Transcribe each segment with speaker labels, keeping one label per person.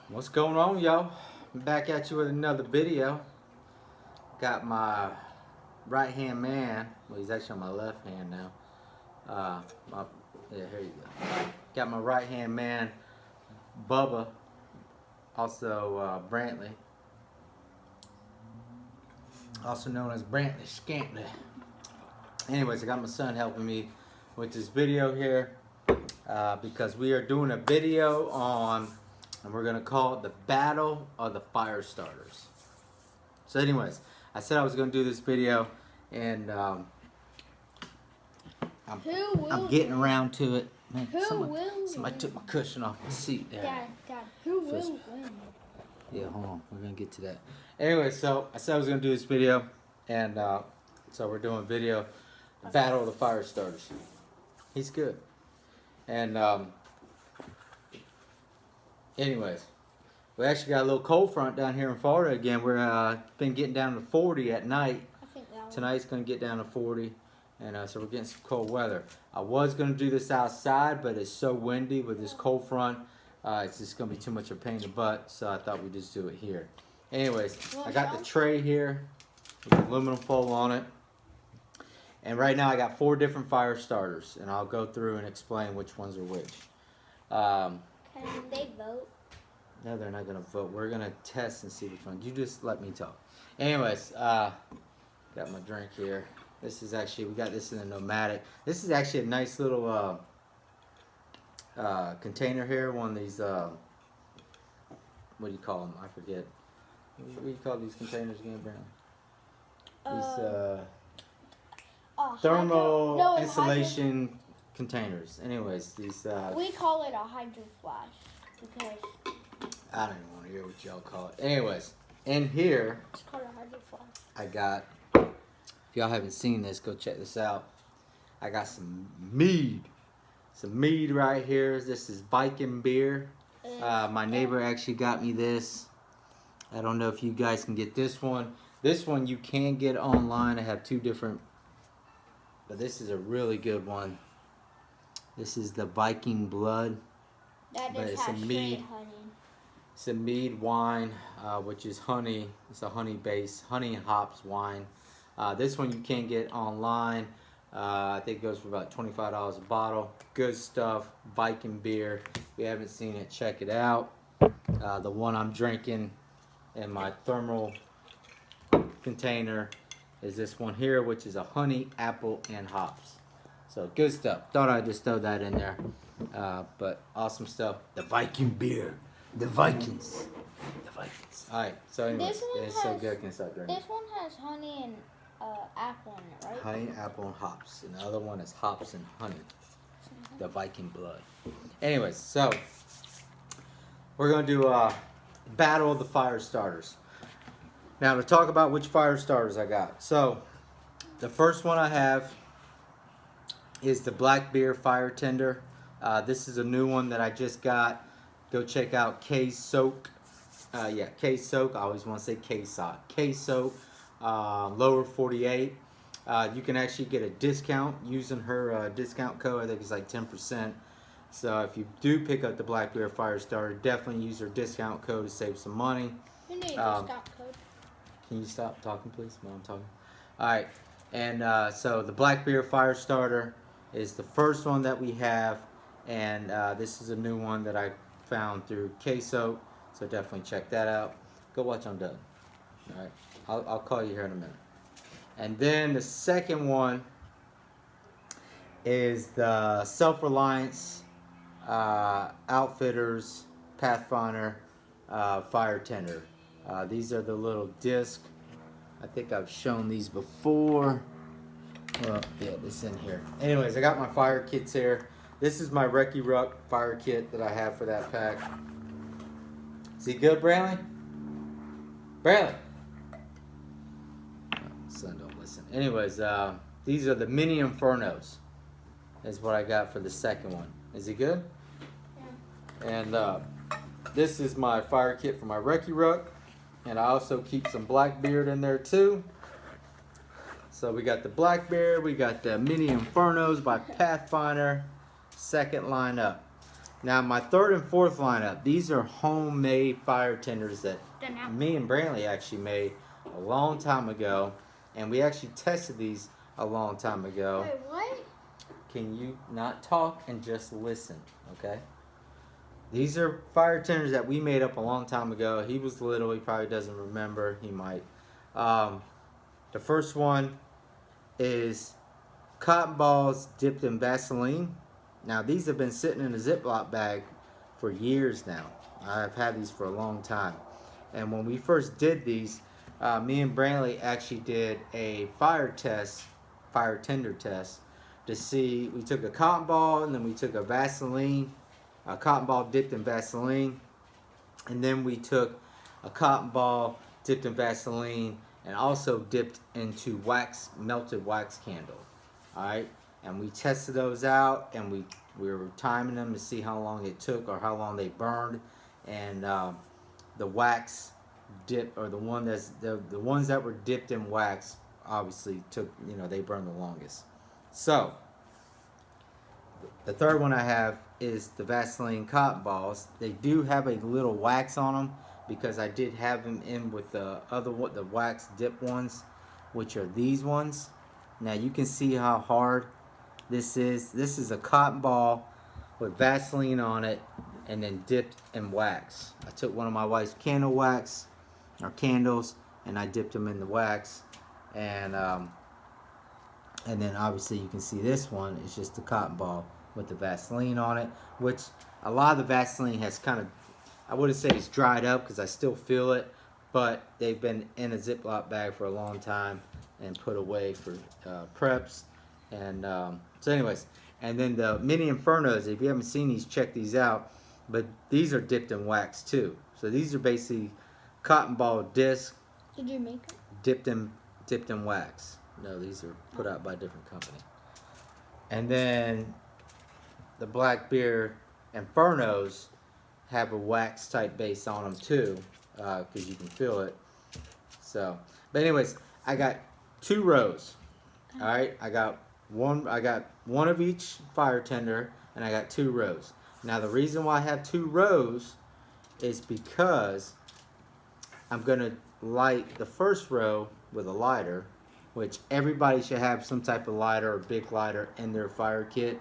Speaker 1: What's going on, y'all? I'm back at you with another video. Got my right hand man. Well, he's actually on my left hand now. Here you go. Got my right hand man, Bubba, also Brantley, also known as Brantley Scantley. Anyways, I got my son helping me with this video here because we are doing a video on, and we're gonna call it the Battle of the Fire Starters. So anyways, I said I was gonna do this video, and I'm getting around to it. Man, somebody took my cushion off the seat there.
Speaker 2: Dad, who will win?
Speaker 1: Yeah, hold on, we're gonna get to that. Anyway, so I said I was gonna do this video, and so we're doing a video, Battle of the Fire Starters. He's good. And anyways, we actually got a little cold front down here in Florida again. We're been getting down to 40 at night. Tonight's gonna get down to 40, and so we're getting some cold weather. I was gonna do this outside, but it's so windy with this cold front. It's just gonna be too much of a pain in the butt, so I thought we'd just do it here. Anyways, I got the tray here with aluminum foil on it. And right now I got 4 different fire starters, and I'll go through and explain which ones are which.
Speaker 2: Can they vote?
Speaker 1: No, they're not going to vote. We're going to test and see which one. You just let me talk. Anyways, got my drink here. This is actually, we got this in a nomadic. This is actually a nice little container here. One of these, what do you call them? I forget. What do you call these containers again, Brown? These, thermal insulation containers. Anyways, these
Speaker 2: we call it a hydro flash because
Speaker 1: I don't even want to hear what y'all call it. Anyways, in here
Speaker 2: it's called a hydro flash.
Speaker 1: I got, if y'all haven't seen this, go check this out. I got some mead. Some mead right here. This is Viking Beer. My neighbor actually got me this. I don't know if you guys can get this one. This one you can get online. I have 2 different, but this is a really good one. This is the Viking Blood. But it's a mead. It's a mead wine, which is honey. It's a honey-based, honey and hops wine. This one you can get online. I think it goes for about $25 a bottle. Good stuff. Viking Beer. If you haven't seen it, check it out. The one I'm drinking in my thermal container is this one here, which is a honey, apple, and hops. So good stuff. Thought I'd just throw that in there. But awesome stuff. The Viking Beer. The Vikings. The Vikings. Alright, so anyways, it's so good. I can start drinking.
Speaker 2: This one has honey and apple in it, right?
Speaker 1: Honey, apple, and hops. And the other one is hops and honey. The Viking Blood. Anyways, so we're going to do Battle of the Fire Starters. Now to talk about which fire starters I got. So the first one I have is the Black Beer Fire Tender. This is a new one that I just got. Go check out K-Soak. K-Soak. I always want to say K-Sock. K-Soak, lower 48. You can actually get a discount using her discount code. I think it's like 10%. So if you do pick up the Black Beer Fire Starter, definitely use her discount code to save some money.
Speaker 2: You need a discount code.
Speaker 1: Can you stop talking, please, while I'm talking? All right, and so the Black Beer Fire Starter is the first one that we have, and this is a new one that I found through K-Soap, so definitely check that out. Go watch on Doug. All right, I'll call you here in a minute. And then the second one is the Self-Reliance Outfitters Pathfinder Fire Tender. These are the little disc. I think I've shown these before. Well, yeah, this in here. Anyways, I got my fire kits here. This is my Recce Ruck fire kit that I have for that pack. Is he good, Brantley? Brantley! Oh, son don't listen. Anyways, these are the mini Infernos. Is what I got for the second one. Is he good? Yeah. And this is my fire kit for my Recce Ruck. And I also keep some Blackbeard in there too. So we got the Blackbeard, we got the Mini Infernos by Pathfinder, second line up. Now my third and fourth lineup, these are homemade fire tenders that me and Brantley actually made a long time ago, and we actually tested these a long time ago.
Speaker 2: Wait, what?
Speaker 1: Can you not talk and just listen, okay? These are fire tenders that we made up a long time ago. He was little, he probably doesn't remember, he might. The first one is cotton balls dipped in Vaseline. Now these have been sitting in a Ziploc bag for years now. I've had these for a long time. And when we first did these, me and Brantley actually did a fire tender test to see. We took a cotton ball and then we took a cotton ball dipped in Vaseline, and then we took a cotton ball dipped in Vaseline and also dipped into melted wax candle. Alright, and we tested those out, and we were timing them to see how long it took or how long they burned, and the wax dip, or the ones that were dipped in wax, obviously took, they burned the longest. So the third one I have is the Vaseline cotton balls. They do have a little wax on them because I did have them in with the wax dip ones, which are these ones. Now you can see how hard this is. This is a cotton ball with Vaseline on it and then dipped in wax. I took one of my wife's candles, and I dipped them in the wax, and then obviously you can see this one is just a cotton ball with the Vaseline on it, which a lot of the Vaseline has kind of, I wouldn't say it's dried up because I still feel it, but they've been in a Ziploc bag for a long time and put away for preps. And so anyways, and then the mini Infernos, if you haven't seen these, check these out. But these are dipped in wax too. So these are basically cotton ball discs.
Speaker 2: Did you make it?
Speaker 1: Dipped in wax. No, these are put out by a different company. And then the Black Beer Infernos have a wax type base on them too, because you can feel it. So, but anyways, I got 2 rows. All right, I got one of each fire tender, and I got 2 rows. Now the reason why I have 2 rows is because I'm gonna light the first row with a lighter, which everybody should have some type of lighter or big lighter in their fire kit.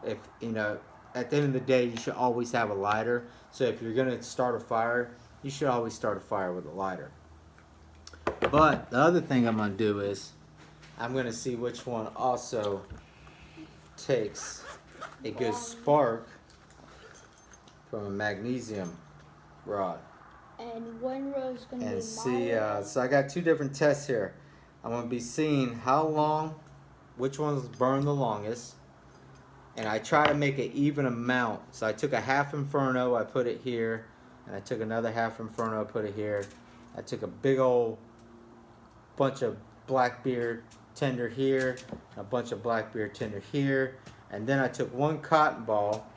Speaker 1: If at the end of the day, you should always have a lighter. So if you're gonna start a fire, you should always start a fire with a lighter. But the other thing I'm gonna do is I'm gonna see which one also takes a good spark from a magnesium rod.
Speaker 2: And one row is gonna be
Speaker 1: and see, so I got 2 different tests here. I'm gonna be seeing which ones burn the longest, and I try to make an even amount. So I took a half Inferno, I put it here, and I took another half Inferno, I put it here. I took a big old bunch of Black Beer tender here, a bunch of Black Beer tender here, and then I took 1 cotton ball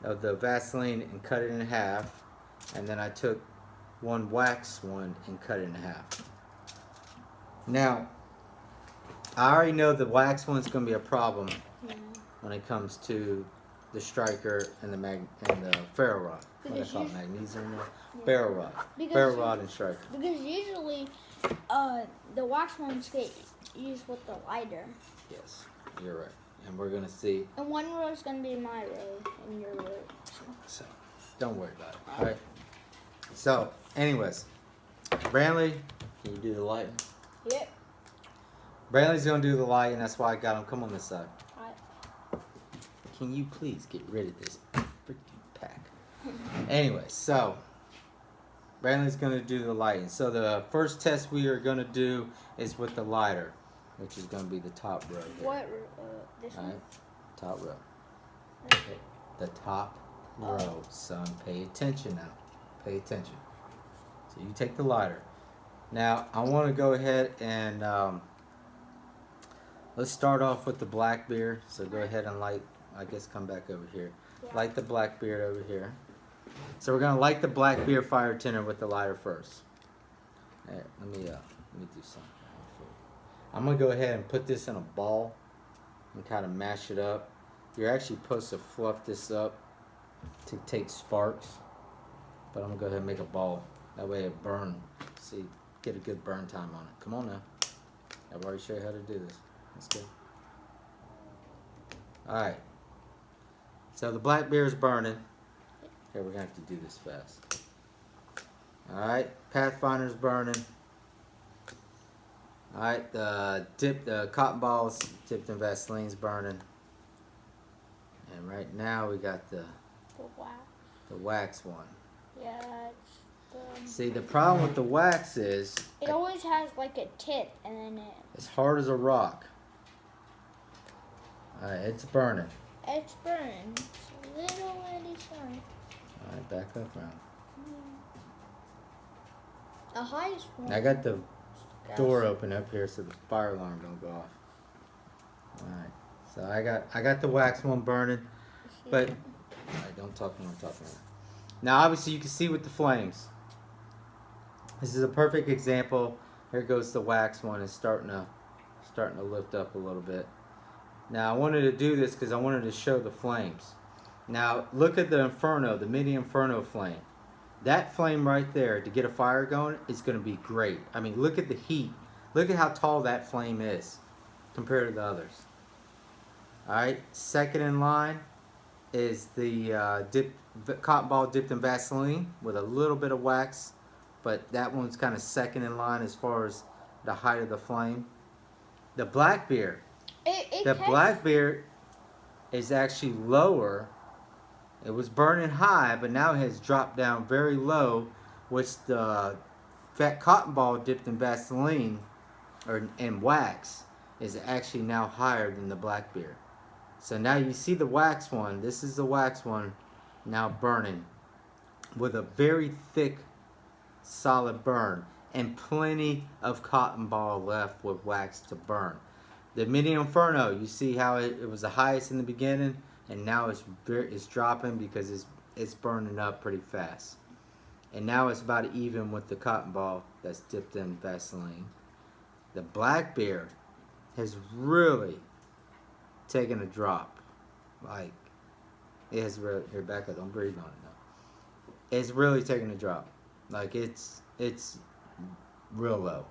Speaker 1: of the Vaseline and cut it in half, and then I took 1 wax one and cut it in half. Now, I already know the wax one's going to be a problem when it comes to the striker and the Ferro Rod. What do they call it? Magnesium? Ferro Rod. Ferro Rod and striker.
Speaker 2: Because usually the wax ones get used with the lighter.
Speaker 1: Yes, you're right. And we're going to see.
Speaker 2: And one row is going to be my row and your row.
Speaker 1: So, don't worry about it. All right. So, anyways, Brantley, can you do the lighting?
Speaker 2: Yep.
Speaker 1: Brantley's going to do the lighting. That's why I got him. Come on this side.
Speaker 2: All right.
Speaker 1: Can you please get rid of this freaking pack? Anyway, so Brantley's going to do the lighting. So the first test we are going to do is with the lighter, which is going to be the top row here.
Speaker 2: What? This one?
Speaker 1: All right, top row. Okay. The top row, son. Pay attention now. Pay attention. So you take the lighter. Now I want to go ahead and let's start off with the Black Beer. So go ahead and light. I guess come back over here. Yeah. Light the Black Beer over here. So we're gonna light the Black Beer fire tender with the lighter first. There, let me do something. I'm gonna go ahead and put this in a ball and kind of mash it up. You're actually supposed to fluff this up to take sparks, but I'm gonna go ahead and make a ball. That way it burn. See, get a good burn time on it. Come on now. I've already showed you how to do this. Let's go. Alright. So the black beer is burning. Okay, we're gonna have to do this fast. Alright, Pathfinder's burning. Alright, the cotton balls dipped in Vaseline's burning. And right now we got the wax one.
Speaker 2: Yeah, it's
Speaker 1: See, the problem with the wax is
Speaker 2: it always has like a tip and then
Speaker 1: it's hard as a rock. Alright, it's burning.
Speaker 2: it's burning. It's a little itty shine.
Speaker 1: Alright, back up around.
Speaker 2: The highest one.
Speaker 1: I got the door open up here so the fire alarm don't go off. Alright, so I got the wax one burning, but alright, don't talk when I'm talking about it. Now obviously you can see with the flames. This is a perfect example. Here goes the wax one. It's starting to lift up a little bit. Now I wanted to do this because I wanted to show the flames. Now look at the Inferno, the mini Inferno flame. That flame right there to get a fire going is going to be great. I mean, look at the heat. Look at how tall that flame is compared to the others. Alright, second in line is the cotton ball dipped in Vaseline with a little bit of wax, but that one's kind of second in line as far as the height of the flame. The black beer, black beer is actually lower. It was burning high, but now it has dropped down very low, which the fat cotton ball dipped in Vaseline and wax is actually now higher than the black beer. So now you see the wax one. This is the wax one now burning with a very thick, solid burn and plenty of cotton ball left with wax to burn. The mini Inferno, you see how it was the highest in the beginning, and now it's dropping because it's burning up pretty fast. And now it's about even with the cotton ball that's dipped in Vaseline. The black beer has really taken a drop. Like, it has really, here, back up, don't breathe on it now. It's really taken a drop. Like, it's real low.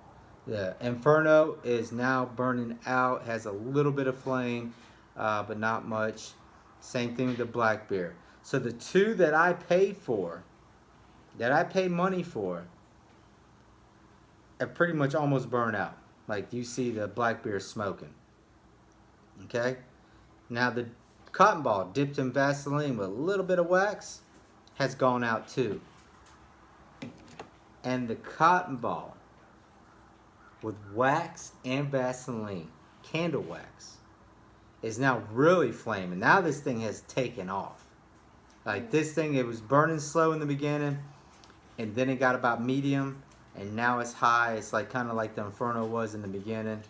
Speaker 1: The Inferno is now burning out, has a little bit of flame, but not much. Same thing with the black beer. So the two that I paid for, that I paid money for, have pretty much almost burned out. Like you see the black beer smoking. Okay? Now the cotton ball dipped in Vaseline with a little bit of wax has gone out too. And the cotton ball with wax and Vaseline, candle wax, is now really flaming. Now this thing has taken off. Like this thing, it was burning slow in the beginning, and then it got about medium, and now it's high. It's like kind of like the Inferno was in the beginning.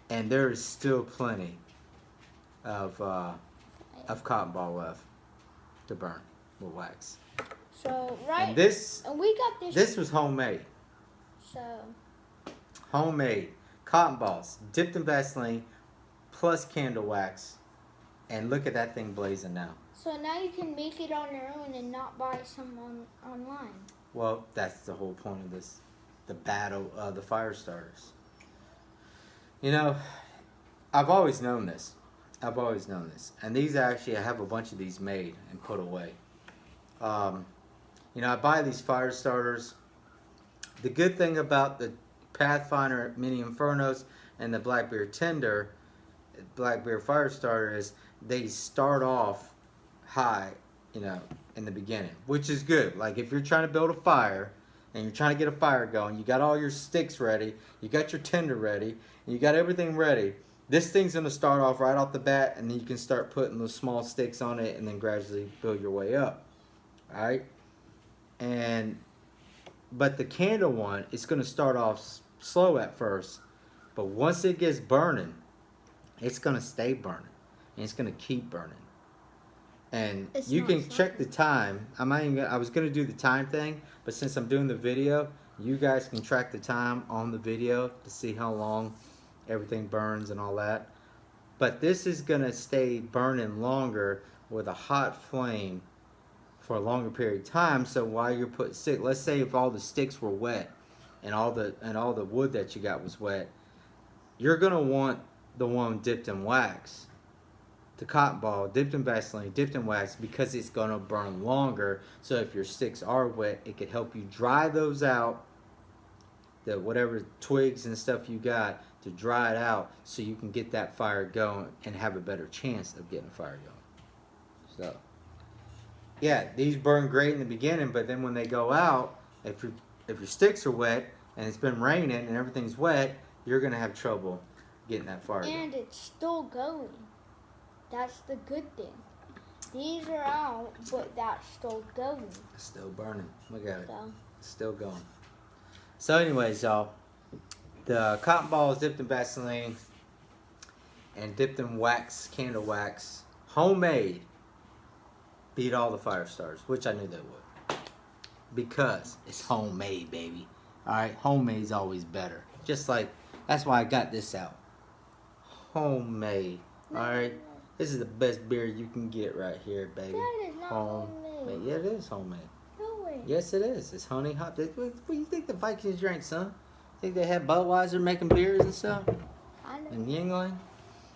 Speaker 1: And there is still plenty of cotton ball left to burn with wax.
Speaker 2: So right,
Speaker 1: And
Speaker 2: we got this.
Speaker 1: This was homemade.
Speaker 2: So
Speaker 1: Homemade cotton balls dipped in Vaseline plus candle wax, and look at that thing blazing now.
Speaker 2: So now you can make it on your own and not buy some online.
Speaker 1: Well, that's the whole point of this, the battle of the fire starters. You know, I've always known this. And these actually, I have a bunch of these made and put away. You know, I buy these fire starters. The good thing about the Pathfinder Mini Infernos and the Black Bear Tender, Black Bear Fire Starter, is they start off high, you know, in the beginning, which is good. Like if you're trying to build a fire and you're trying to get a fire going, you got all your sticks ready, you got your tinder ready, and you got everything ready. This thing's going to start off right off the bat, and then you can start putting those small sticks on it and then gradually build your way up. Alright? But the candle one, it's going to start off slow at first, but once it gets burning, it's going to stay burning, and it's going to keep burning. And you can check the time. I was going to do the time thing, but since I'm doing the video, you guys can track the time on the video to see how long everything burns and all that. But this is going to stay burning longer with a hot flame for a longer period of time. So while you're putting stick, let's say if all the sticks were wet and all the wood that you got was wet, you're gonna want the one dipped in wax, the cotton ball dipped in Vaseline, dipped in wax, because it's gonna burn longer. So if your sticks are wet, it could help you dry those out, the whatever twigs and stuff you got, to dry it out so you can get that fire going and have a better chance of getting a fire going. So yeah, these burn great in the beginning, but then when they go out, if your sticks are wet and it's been raining and everything's wet, you're gonna have trouble getting that fire going.
Speaker 2: And it's still going. That's the good thing. These are out, but that's still going.
Speaker 1: It's still burning. Look at it.
Speaker 2: So,
Speaker 1: It's still going. So anyways, y'all, the cotton ball is dipped in Vaseline and dipped in wax, candle wax, homemade. Beat all the fire starters, which I knew they would, because it's homemade, baby. All right, homemade's always better. Just like, that's why I got this out. Homemade. All right, this is the best beer you can get right here, baby.
Speaker 2: That is not homemade.
Speaker 1: Yeah, it is homemade.
Speaker 2: No way.
Speaker 1: Yes, it is. It's honey hop. What do you think the Vikings drank, son? Think they had Budweiser making beers and stuff?
Speaker 2: I know.
Speaker 1: In Yingling?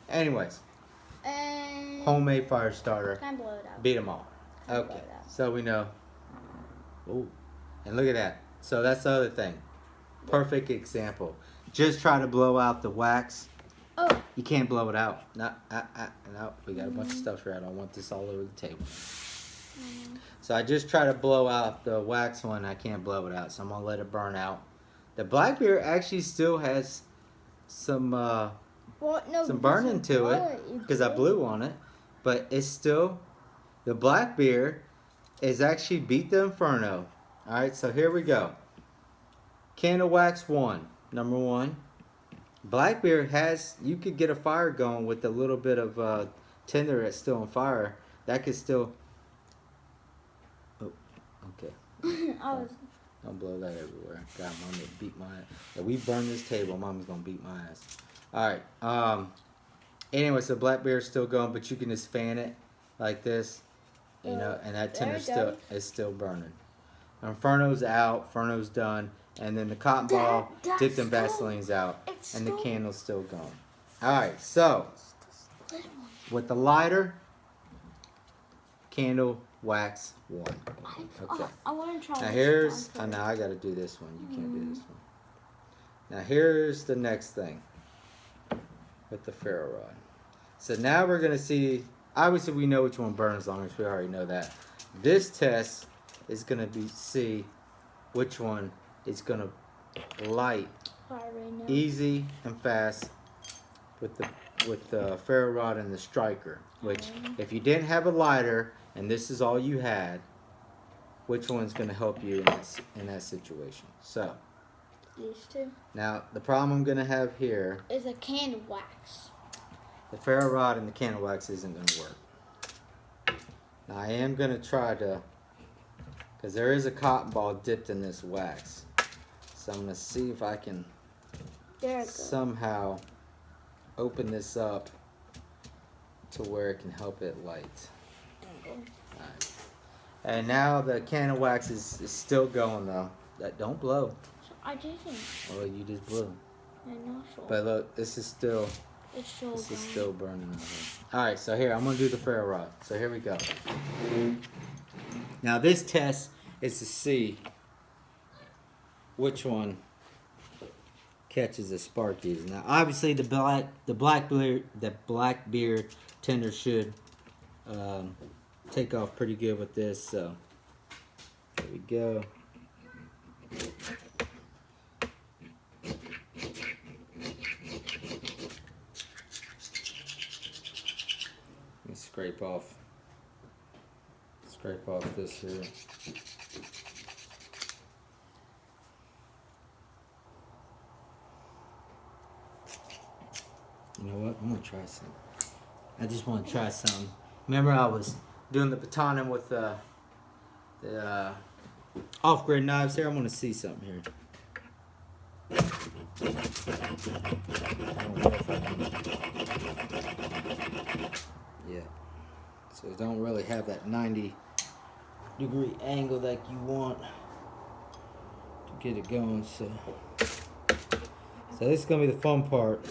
Speaker 1: Anyways,
Speaker 2: And
Speaker 1: homemade fire starter.
Speaker 2: can I blow it out?
Speaker 1: Beat them all.
Speaker 2: Blow
Speaker 1: Okay,
Speaker 2: it out.
Speaker 1: so we know. Ooh, and look at that. So that's the other thing. Perfect example. Just try to blow out the wax.
Speaker 2: Oh.
Speaker 1: You can't blow it out. No, we got a bunch of stuff here. I don't want this all over the table. So I just try to blow out the wax one. I can't blow it out, so I'm gonna let it burn out. The black beer actually still has some
Speaker 2: Well, no,
Speaker 1: some burning
Speaker 2: you
Speaker 1: to
Speaker 2: blow
Speaker 1: it
Speaker 2: you
Speaker 1: because I
Speaker 2: blow
Speaker 1: blew on it, but it's still, the black beer is actually beat the Inferno. All right, so here we go. Candle wax one, number one. Black beer has, you could get a fire going with a little bit of tinder that's still on fire. That could still. Oh, okay.
Speaker 2: I was.
Speaker 1: Don't blow that everywhere. God, Mama beat my ass. If we burn this table, Mama's gonna beat my ass. Alright. Anyway, so black beer is still going, but you can just fan it like this. You know, and that
Speaker 2: There
Speaker 1: tinder
Speaker 2: it
Speaker 1: still
Speaker 2: goes.
Speaker 1: is still burning. Inferno's out, Inferno's done, and then the cotton ball
Speaker 2: That's
Speaker 1: dipped in
Speaker 2: still-
Speaker 1: Vaseline's out,
Speaker 2: it's
Speaker 1: and the
Speaker 2: still-
Speaker 1: candle's still going. Alright, so with the lighter, candle wax one. Okay.
Speaker 2: I want to try.
Speaker 1: Now
Speaker 2: this
Speaker 1: here's,
Speaker 2: one
Speaker 1: now I gotta do this one. You can't do this one. Now here's the next thing with the Ferro Rod. So now we're gonna see, obviously we know which one burns longest, we already know that. This test is gonna be, see which one is gonna light
Speaker 2: Fire right now.
Speaker 1: easy and fast with the Ferro Rod and the striker. Which, if you didn't have a lighter and this is all you had, which one's going to help you in that situation? So
Speaker 2: These two
Speaker 1: now the problem I'm going to have here,
Speaker 2: is a candle wax.
Speaker 1: the Ferro Rod and the candle wax isn't going to work. Now I am going to try to, because there is a cotton ball dipped in this wax, so I'm going to see if I can
Speaker 2: There it goes.
Speaker 1: somehow open this up to where it can help it light. Alright. And now the candle wax is still going though. That don't blow.
Speaker 2: I didn't.
Speaker 1: Well, you just blew.
Speaker 2: I'm not sure.
Speaker 1: But look, this is still
Speaker 2: It's still
Speaker 1: this is
Speaker 2: going.
Speaker 1: still burning out here. Alright, so here I'm gonna do the Ferro Rod. So here we go. Now this test is to see which one catches the sparkies. Now obviously the black beer tender should take off pretty good with this. So there we go. Let me scrape off this here. You know what? I'm gonna try something. I just want to try something. Remember, I was doing the batoning with the off-grid knives here. I'm gonna see something here. I don't know if I can. Yeah. So you don't really have that 90-degree angle that you want to get it going. So this is gonna be the fun part.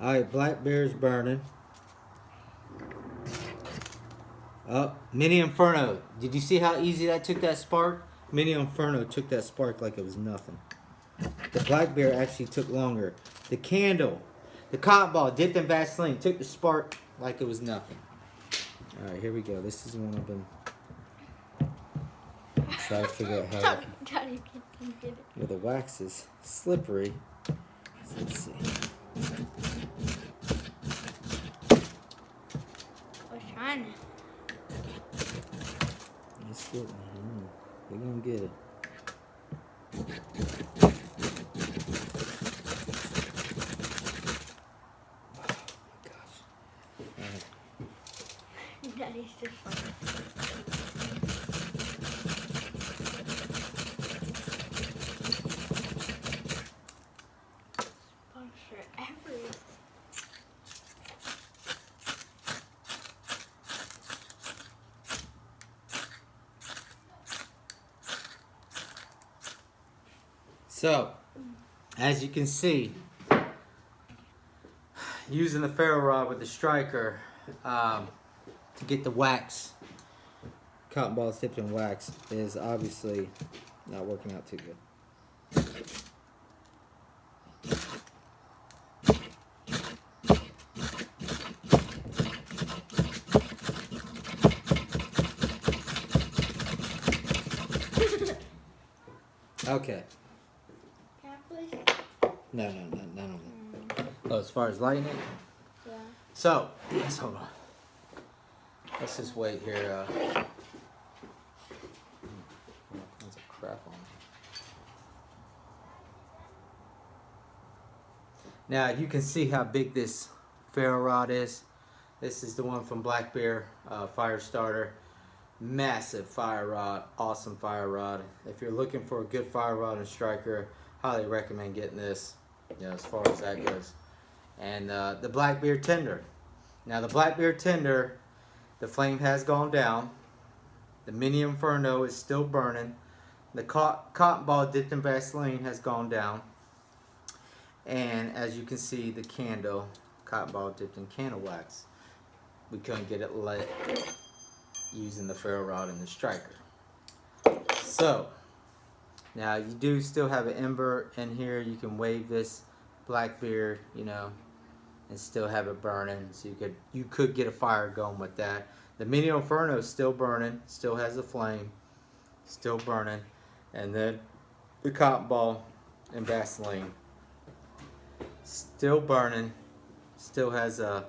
Speaker 1: Alright, black beer's burning. Oh, Mini Inferno. Did you see how easy that took that spark? Mini Inferno took that spark like it was nothing. The black beer actually took longer. The candle, the cotton ball dipped in Vaseline, took the spark like it was nothing. Alright, here we go. This is one I've been trying to figure out how to...
Speaker 2: Daddy, get it.
Speaker 1: Well, the wax is slippery. So let's see.
Speaker 2: I was trying.
Speaker 1: Let's get it. We're gonna get it.
Speaker 2: Daddy's just funny. Sponsor everything.
Speaker 1: So, as you can see, using the Ferro Rod with the striker to get the wax, cotton balls dipped in wax, is obviously not working out too good. Okay. No. Oh, as far as lighting it?
Speaker 2: Yeah.
Speaker 1: So, yes, hold on. Let's just wait here. There's a crap on it. Now, you can see how big this Ferro Rod is. This is the one from Black Bear Fire Starter. Massive fire rod, awesome fire rod. If you're looking for a good fire rod and striker, highly recommend getting this, you know, as far as that goes. And the Black Bear Tender. Now the Black Bear Tender, the flame has gone down. The Mini Inferno is still burning. The cotton ball dipped in Vaseline has gone down. And as you can see, the candle, cotton ball dipped in candle wax. We couldn't get it lit using the Ferro Rod and the striker. So, now you do still have an ember in here. You can wave this black beer, you know, and still have it burning. So you could get a fire going with that. The Mini Inferno is still burning, still has a flame, still burning. And then the cotton ball and Vaseline, still burning, still has a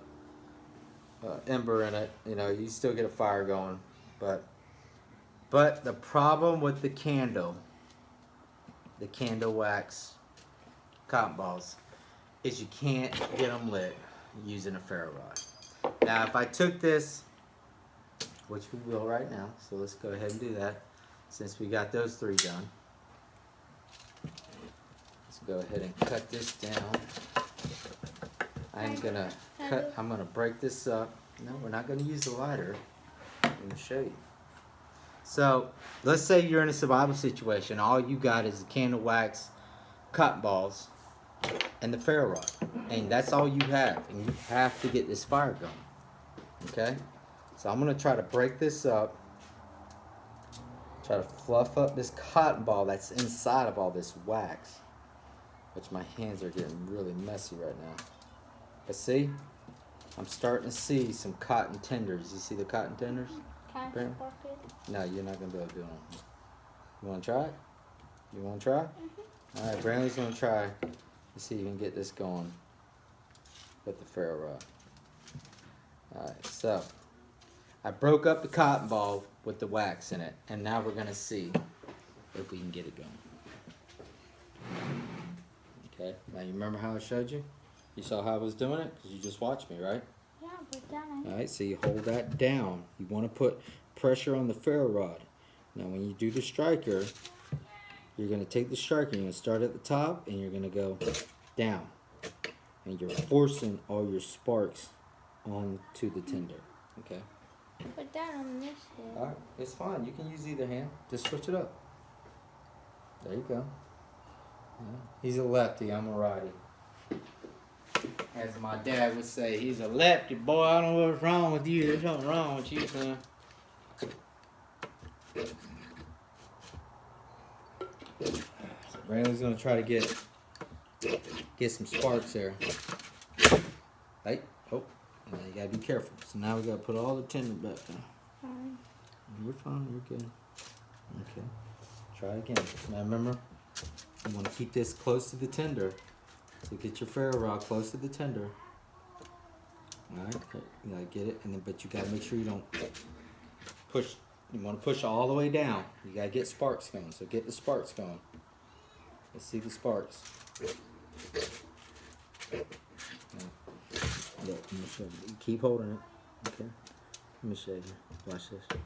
Speaker 1: ember in it. You know, you still get a fire going, but the problem with the candle wax cotton balls, is you can't get them lit using a Ferro Rod. Now if I took this, which we will right now, so let's go ahead and do that since we got those three done. Let's go ahead and cut this down. I'm gonna break this up. No, we're not gonna use the lighter. I'm gonna show you. So let's say you're in a survival situation. All you got is the candle wax, cotton balls, and the Ferro Rod, and that's all you have. And you have to get this fire going. Okay. So I'm gonna try to break this up. Try to fluff up this cotton ball that's inside of all this wax, which my hands are getting really messy right now. But see, I'm starting to see some cotton tenders. You see the cotton tenders?
Speaker 2: Can I spark it?
Speaker 1: No, you're not going to be able to do them. You want to try it? You want to try? Mm-hmm. All right, Brandon's going to try to see if you can get this going with the Ferro Rod. All right, so I broke up the cotton ball with the wax in it, and now we're going to see if we can get it going. Okay, now you remember how I showed you? You saw how I was doing it? Because you just watched me, right?
Speaker 2: Yeah, but down.
Speaker 1: Alright, so you hold that down. You want to put pressure on the Ferro Rod. Now when you do the striker, you're going to take the striker, you're going to start at the top, and you're going to go down. And you're forcing all your sparks onto the tinder. Okay?
Speaker 2: Put that on this hand.
Speaker 1: Alright, it's fine. You can use either hand. Just switch it up. There you go. Yeah. He's a lefty, I'm a righty. As my dad would say, he's a lefty, boy. I don't know what's wrong with you. There's something wrong with you, son. So Brandon's gonna try to get some sparks there. Hey, oh, now you gotta be careful. So now we gotta put all the tinder back down.
Speaker 2: Fine.
Speaker 1: You're fine, you're good. Okay, try it again. Now remember, you wanna keep this close to the tinder. So get your ferro rod close to the tinder. Alright, you gotta get it, and then but you gotta make sure you don't push. You wanna push all the way down. You gotta get sparks going. So get the sparks going. Let's see the sparks. Look, let me show you. Keep holding it. Okay. Let me show you. Watch this.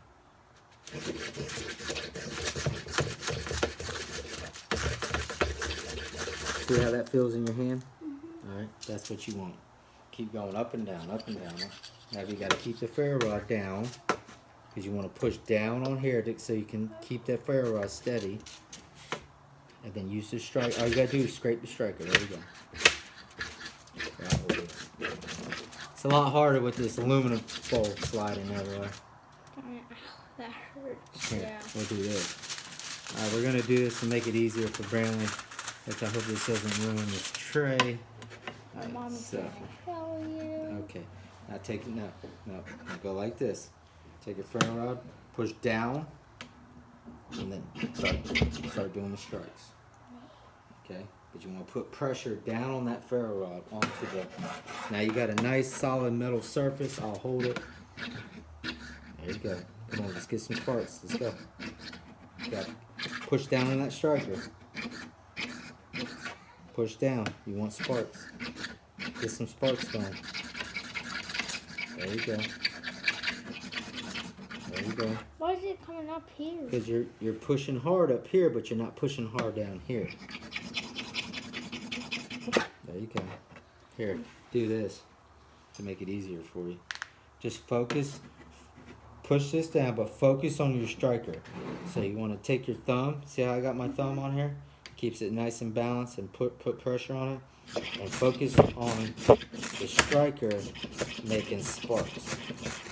Speaker 1: See how that feels in your hand? Alright, that's what you want. Keep going up and down, up and down. Now you got to keep the ferro rod down because you want to push down on here so you can keep that ferro rod steady. And then use the strike. All you got to do is scrape the striker. There you go. It's a lot harder with this aluminum bowl sliding everywhere.
Speaker 2: That hurts.
Speaker 1: Here,
Speaker 2: Yeah.
Speaker 1: we'll do this. Alright, we're going to do this to make it easier for Brantley. I hope this doesn't ruin this tray.
Speaker 2: Mommy
Speaker 1: So,
Speaker 2: can tell you.
Speaker 1: okay. Now take it. No. Now go like this. Take your ferro rod, push down, and then start doing the strikes. Okay. But you want to put pressure down on that ferro rod onto the. Now you got a nice solid metal surface. I'll hold it. There you go. Come on, let's get some sparks. Let's go. You got to push down on that striker. Push down. You want sparks. Get some sparks going. There you go. There you go.
Speaker 2: Why is it coming up here?
Speaker 1: Because you're pushing hard up here, but you're not pushing hard down here. There you go. Here, do this to make it easier for you. Just focus. Push this down, but focus on your striker. So you want to take your thumb. See how I got my thumb on here? Keeps it nice and balanced, and put pressure on it. And focus on the striker making sparks.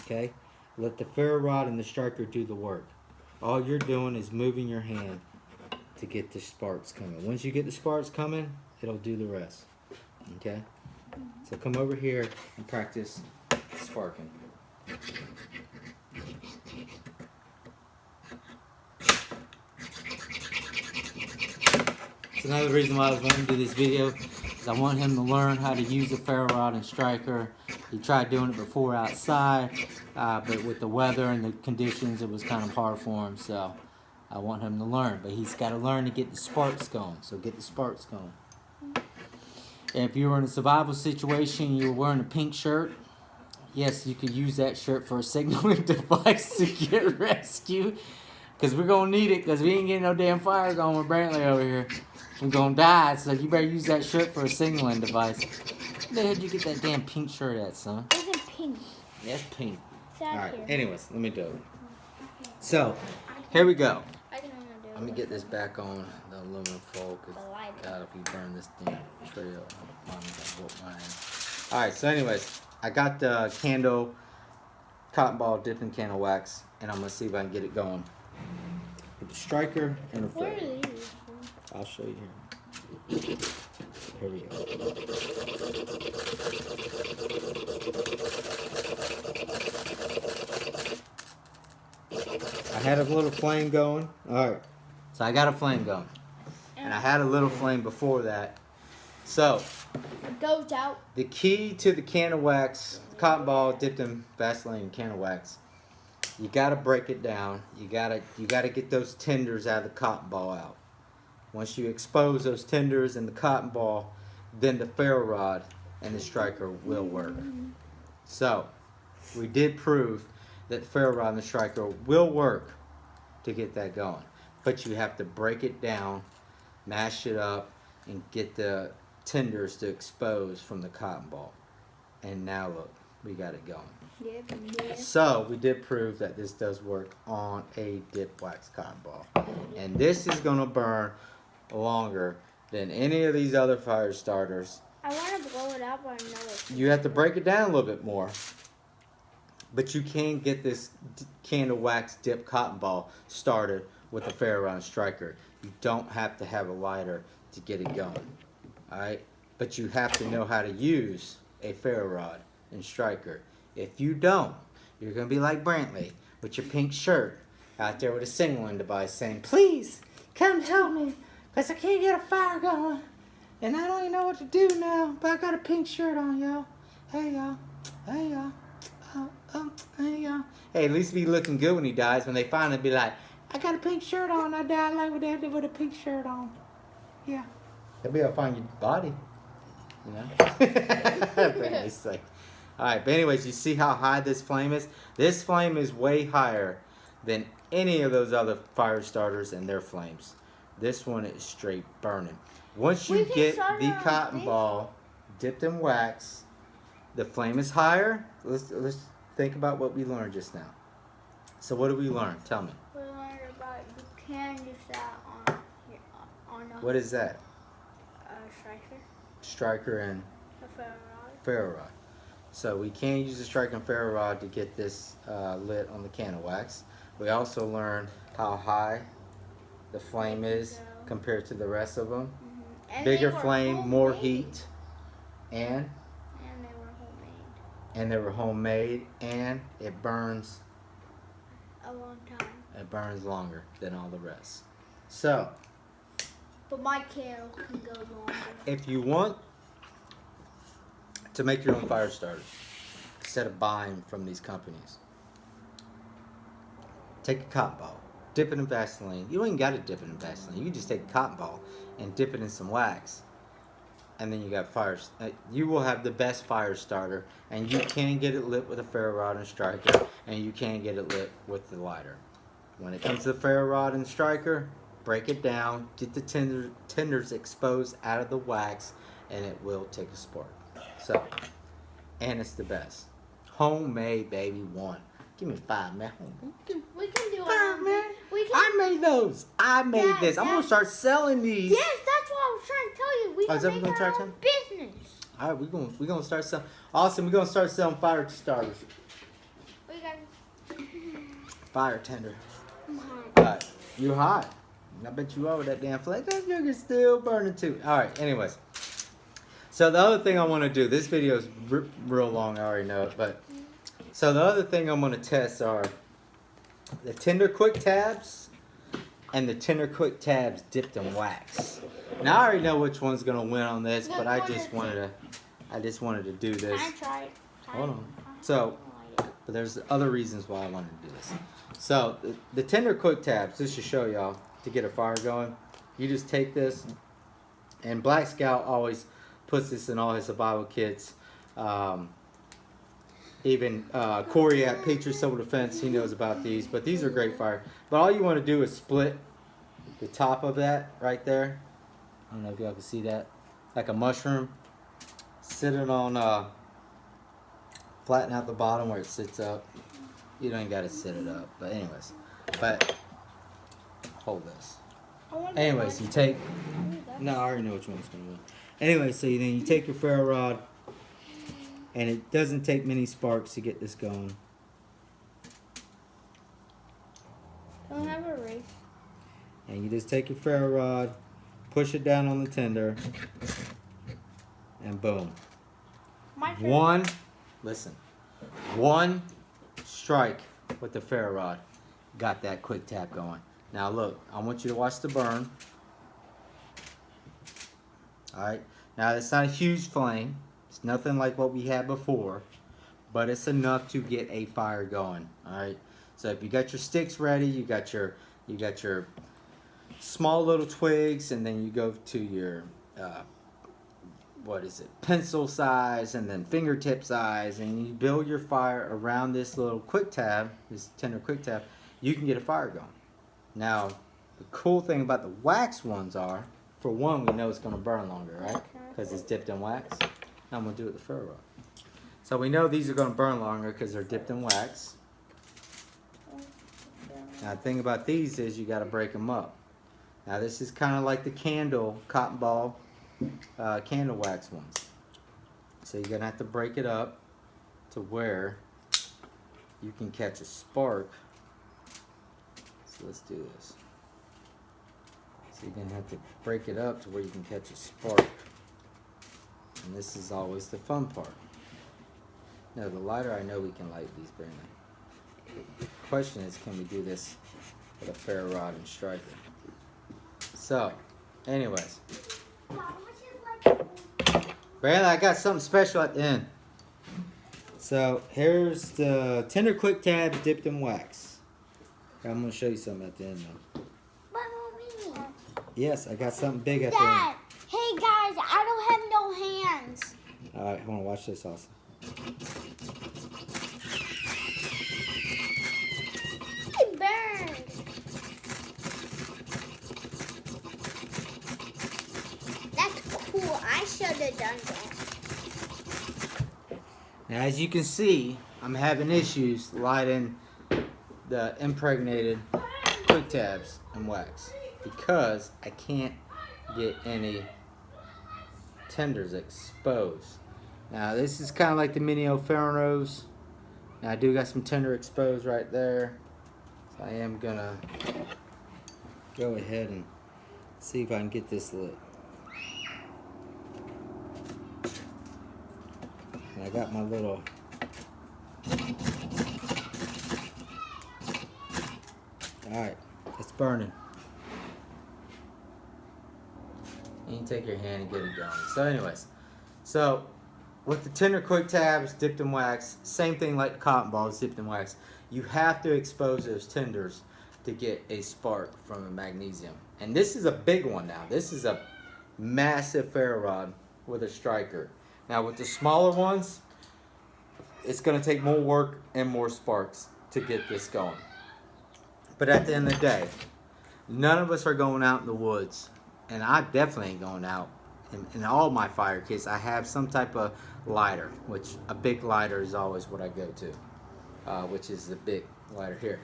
Speaker 1: Okay? Let the ferro rod and the striker do the work. All you're doing is moving your hand to get the sparks coming. Once you get the sparks coming, it'll do the rest. Okay? So come over here and practice sparking. It's another reason why I was wanting to do this video. I want him to learn how to use a ferro rod and striker. He tried doing it before outside, but with the weather and the conditions, it was kind of hard for him. So I want him to learn, but he's got to learn to get the sparks going. So get the sparks going. And if you were in a survival situation, you were wearing a pink shirt, yes, you could use that shirt for a signaling device to get rescued. Because we're going to need it, because we ain't getting no damn fire going with Brantley over here. We're going to die, so you better use that shirt for a signaling device. Where the hell did you get that damn pink shirt at, son?
Speaker 2: It's in pink.
Speaker 1: That's pink.
Speaker 2: It's out
Speaker 1: Alright,
Speaker 2: here.
Speaker 1: anyways, let me do it. So, here we go.
Speaker 2: I don't know how to do it.
Speaker 1: Let me get this back on the aluminum foil, because
Speaker 2: The light.
Speaker 1: God, if we burn this damn tray up, Mommy's gonna whoop my ass. Alright, so anyways, I got the candle, cotton ball dipped in candle wax, and I'm going to see if I can get it going. With the striker and the
Speaker 2: Where are
Speaker 1: ferro.
Speaker 2: these?
Speaker 1: I'll show you here. Here we go. I had a little flame going. Alright. So I got a flame going. And I had a little flame before that. So,
Speaker 2: It goes out.
Speaker 1: the key to the candle wax, cotton ball dipped in Vaseline and candle wax, you gotta break it down. You gotta get those tenders out of the cotton ball out. Once you expose those tenders and the cotton ball, then the ferro rod and the striker will work. So, we did prove that the ferro rod and the striker will work to get that going. but you have to break it down, mash it up, and get the tenders to expose from the cotton ball. And now look, we got it going.
Speaker 2: Yeah.
Speaker 1: So we did prove that this does work on a dip wax cotton ball. And this is gonna burn longer than any of these other fire starters.
Speaker 2: I want to blow it out, but I know it's...
Speaker 1: You have to break it down a little bit more. But you can get this candle wax dip cotton ball started with a Ferro Rod striker. You don't have to have a lighter to get it going. Alright? But you have to know how to use a Ferro Rod and striker. If you don't, you're going to be like Brantley with your pink shirt out there with a signaling device saying, please, come help me, because I can't get a fire going. And I don't even know what to do now, but I got a pink shirt on, y'all. Hey, y'all. Hey, y'all. Hey, y'all. Hey, at least be looking good when he dies, when they finally be like, I got a pink shirt on, I died like my dad did with a pink shirt on. Yeah. They'll be able to find your body. You know? Brantley's like... Alright, but anyways, you see how high this flame is? This flame is way higher than any of those other fire starters and their flames. This one is straight burning. Once you get the cotton ball dipped in wax, the flame is higher. Let's think about what we learned just now. So what did we learn? Tell me.
Speaker 2: We learned about you can use that on a...
Speaker 1: What is that?
Speaker 2: Striker.
Speaker 1: Striker and
Speaker 2: A Ferro Rod.
Speaker 1: Ferro Rod. So we can use the striker and Ferro Rod to get this lit on the candle wax. We also learned how high the flame is compared to the rest of them.
Speaker 2: And
Speaker 1: bigger flame, more heat,
Speaker 2: and they were homemade.
Speaker 1: And they were homemade, and it burns
Speaker 2: A long time.
Speaker 1: It burns longer than all the rest. So,
Speaker 2: but my candle can go longer.
Speaker 1: If you want to make your own fire starter, instead of buying from these companies, take a cotton ball, dip it in Vaseline. You don't even got to dip it in Vaseline. You can just take a cotton ball and dip it in some wax, and then you got fire. You will have the best fire starter, and you can get it lit with a Ferro Rod and striker, and you can get it lit with the lighter. When it comes to the Ferro Rod and striker, break it down, get the tenders exposed out of the wax, and it will take a spark. So, and it's the best. Homemade, baby, one. Give me 5, man.
Speaker 2: We can do
Speaker 1: 5, man.
Speaker 2: We can.
Speaker 1: I made those. I made this. I'm gonna start selling these.
Speaker 2: Yes, that's what I was trying to tell you. We can make our own business.
Speaker 1: All right, we're gonna start selling. Awesome. We're gonna start selling fire starters.
Speaker 2: We got
Speaker 1: Fire tender. All right, you hot. I bet you over that damn flame. That sugar's still burning too. All right. Anyways. So the other thing I want to do, this video is real long, I already know it, but so the other thing I'm going to test are the Tender Quick Tabs and the Tender Quick Tabs dipped in wax. Now I already know which one's going to win on this, but I just wanted to do this.
Speaker 2: I tried.
Speaker 1: Hold on. So, but there's other reasons why I wanted to do this. So the Tender Quick Tabs, just to show y'all to get a fire going, you just take this, and Black Scout always puts this in all his survival kits. Even Corey at Patriot Civil Defense, he knows about these. But these are great fire. But all you want to do is split the top of that right there. I don't know if y'all can see that. Like a mushroom. Sit it on, flatten out the bottom where it sits up. You don't even got to sit it up. But anyways. But hold this. Anyways, you take... No, I already know which one's going to win. Anyway, so then you take your Ferro Rod, and it doesn't take many sparks to get this going.
Speaker 2: Don't have a race.
Speaker 1: And you just take your Ferro Rod, push it down on the tender, and boom. One strike with the Ferro Rod got that quick tap going. Now look, I want you to watch the burn. Alright, now it's not a huge flame. It's nothing like what we had before, but it's enough to get a fire going. Alright, so if you got your sticks ready, you got your small little twigs, and then you go to your pencil size, and then fingertip size, and you build your fire around this little quick tab, this tender quick tab. You can get a fire going. Now, The cool thing about the wax ones are, for one, we know it's going to burn longer, right? Because it's dipped in wax. Now I'm going to do it with the Ferro Rod. So we know these are going to burn longer because they're dipped in wax. Now the thing about these is you got to break them up. Now this is kind of like the candle, cotton ball, candle wax ones. So you're going to have to break it up to where you can catch a spark. So let's do this. So you're going to have to break it up to where you can catch a spark. And this is always the fun part. Now the lighter, I know we can light these, Brandon. The question is, can we do this with a Ferro Rod and striker? So, anyways. Brandon, I got something special at the end. So, here's the Tender Quick Tabs dipped in wax. I'm going to show you something at the end though. Yes, I got something big at the end.
Speaker 2: Dad, hey guys, I don't have no hands.
Speaker 1: Alright, I want to watch this also.
Speaker 2: It burned. That's cool. I should have done that.
Speaker 1: Now, as you can see, I'm having issues lighting the impregnated quick tabs and wax because I can't get any tenders exposed. Now, this is kind of like the mini Infernos. Now, I do got some tender exposed right there. So I am gonna go ahead and see if I can get this lit. And I got my little alright, it's burning. You can take your hand and get it going. So anyways, so with the Tender Quick Tabs dipped in wax, same thing like the cotton balls dipped in wax, you have to expose those tenders to get a spark from the magnesium. And this is a big one now. This is a massive Ferro Rod with a striker. Now with the smaller ones, it's going to take more work and more sparks to get this going. But at the end of the day, none of us are going out in the woods. And I definitely ain't going out. In all my fire kits, I have some type of lighter, which a big lighter is always what I go to, which is the big lighter here.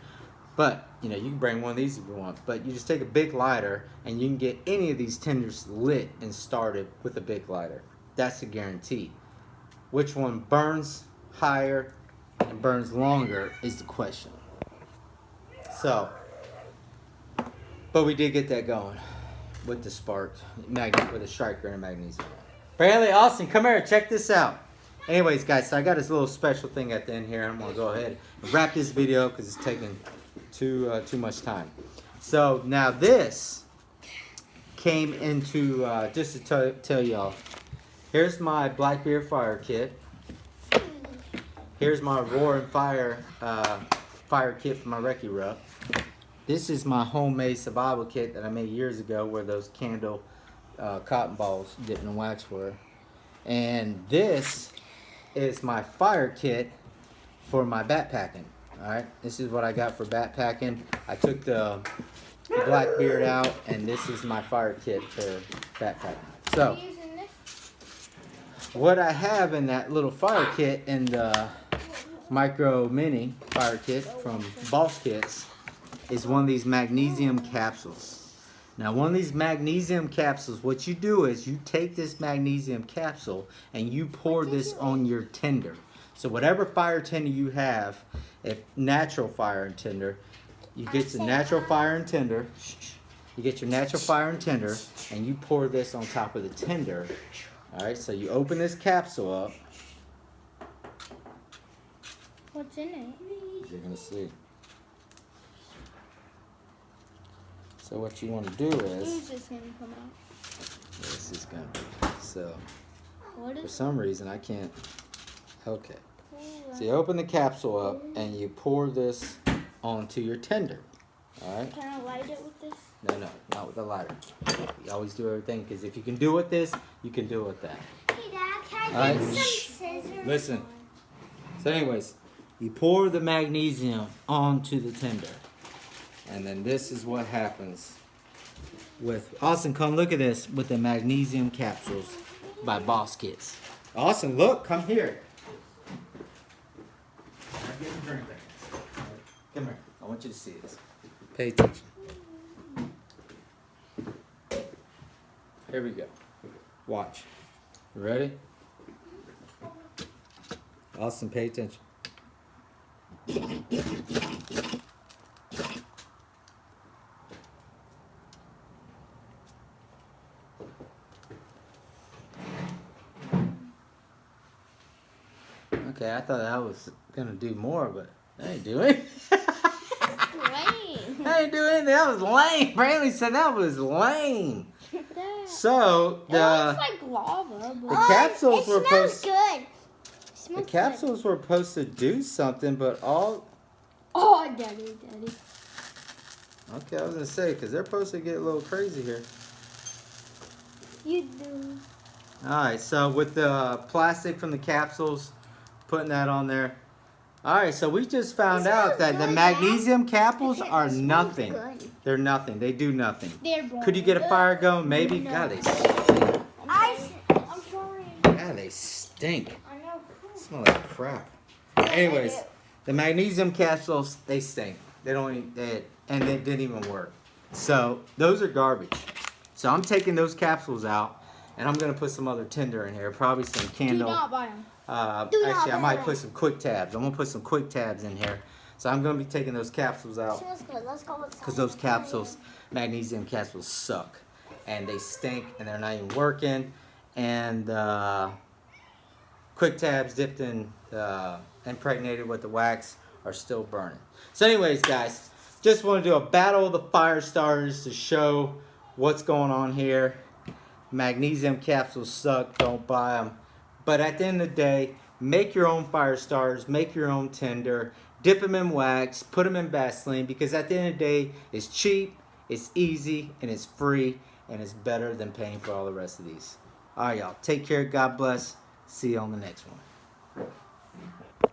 Speaker 1: But, you know, you can bring one of these if you want. But you just take a big lighter, and you can get any of these tenders lit and started with a big lighter. That's a guarantee. Which one burns higher and burns longer is the question. So, but we did get that going with the spark, with a striker and a magnesium. Bradley, Austin, come here, check this out. Anyways, guys, so I got this little special thing at the end here. I'm gonna go ahead and wrap this video because it's taking too much time. So now this came into just to tell y'all. Here's my Black Beer fire kit. Here's my Roar and Fire fire kit for my Recce Rup. This is my homemade survival kit that I made years ago where those candle cotton balls dipped in wax were. And this is my fire kit for my backpacking. Alright, this is what I got for backpacking. I took the black beard out, and this is my fire kit for backpacking. So, what I have in that little fire kit in the micro mini fire kit from Boss Kits is one of these magnesium capsules. Now, one of these magnesium capsules, what you do is you take this magnesium capsule and you pour this on your tinder. So whatever fire tinder you have, if natural fire and tinder, you get the natural fire and tinder. You get your natural fire and tinder, and you pour this on top of the tinder. All right, so you open this capsule up.
Speaker 2: What's in it?
Speaker 1: You're gonna see. So what you want to do is,
Speaker 2: Who's this gonna come out?
Speaker 1: this is gonna be, so
Speaker 2: What
Speaker 1: for
Speaker 2: is
Speaker 1: some reason I can't, okay. So you open the capsule up and you pour this onto your tinder. All right?
Speaker 2: Can I light it with this?
Speaker 1: No, not with the lighter. You always do everything, because if you can do it with this, you can do it with that.
Speaker 2: Hey Dad, can
Speaker 1: All
Speaker 2: I
Speaker 1: right.
Speaker 2: get some scissors?
Speaker 1: Listen. So anyways, you pour the magnesium onto the tinder. And then this is what happens with Austin. Come look at this with the Magnesium Capsules by Boss Kids. Austin, look, come here. Come here. I want you to see this. Pay attention. Here we go. Watch. You ready? Austin, pay attention. Okay, I thought I was gonna do more, but I ain't doing.
Speaker 2: Lame.
Speaker 1: I ain't doing anything. That was lame. Brantley said that was lame.
Speaker 2: That-
Speaker 1: So
Speaker 2: it looks like lava.
Speaker 1: the
Speaker 2: But
Speaker 1: capsules were supposed.
Speaker 2: good. It
Speaker 1: The
Speaker 2: smells
Speaker 1: capsules were supposed to do something, but all.
Speaker 2: Good. Oh, daddy.
Speaker 1: Okay, I was gonna say because they're supposed to get a little crazy here.
Speaker 2: You do.
Speaker 1: All right, so with the plastic from the capsules, putting that on there. All right, so we just found
Speaker 2: It
Speaker 1: out
Speaker 2: smells
Speaker 1: that the
Speaker 2: good,
Speaker 1: Magnesium Capsules
Speaker 2: It
Speaker 1: are
Speaker 2: smells
Speaker 1: nothing.
Speaker 2: good.
Speaker 1: They're nothing. They do nothing.
Speaker 2: They're boring.
Speaker 1: Could you get a fire going? Maybe.
Speaker 2: No.
Speaker 1: God, they stink.
Speaker 2: I'm sorry.
Speaker 1: God, they stink.
Speaker 2: I know.
Speaker 1: Smell like crap. Anyways, the Magnesium Capsules, they stink. They don't. And they didn't even work. So those are garbage. So I'm taking those capsules out, and I'm gonna put some other tinder in here. Probably some
Speaker 2: Do
Speaker 1: candle.
Speaker 2: not buy them.
Speaker 1: Actually, I might
Speaker 2: buy
Speaker 1: put some quick tabs. I'm gonna put some quick tabs in here. So I'm gonna be taking those capsules out
Speaker 2: Smells good. Let's go inside.
Speaker 1: because those capsules, Magnesium Capsules, suck, and they stink, and they're not even working. And quick tabs dipped in, impregnated with the wax, are still burning. So, anyways, guys, just want to do a battle of the fire starters to show what's going on here. Magnesium capsules suck. Don't buy them. But at the end of the day, make your own fire starters, make your own tinder, dip them in wax, put them in Vaseline, because at the end of the day, it's cheap, it's easy, and it's free, and it's better than paying for all the rest of these. All right, y'all. Take care. God bless. See you on the next one.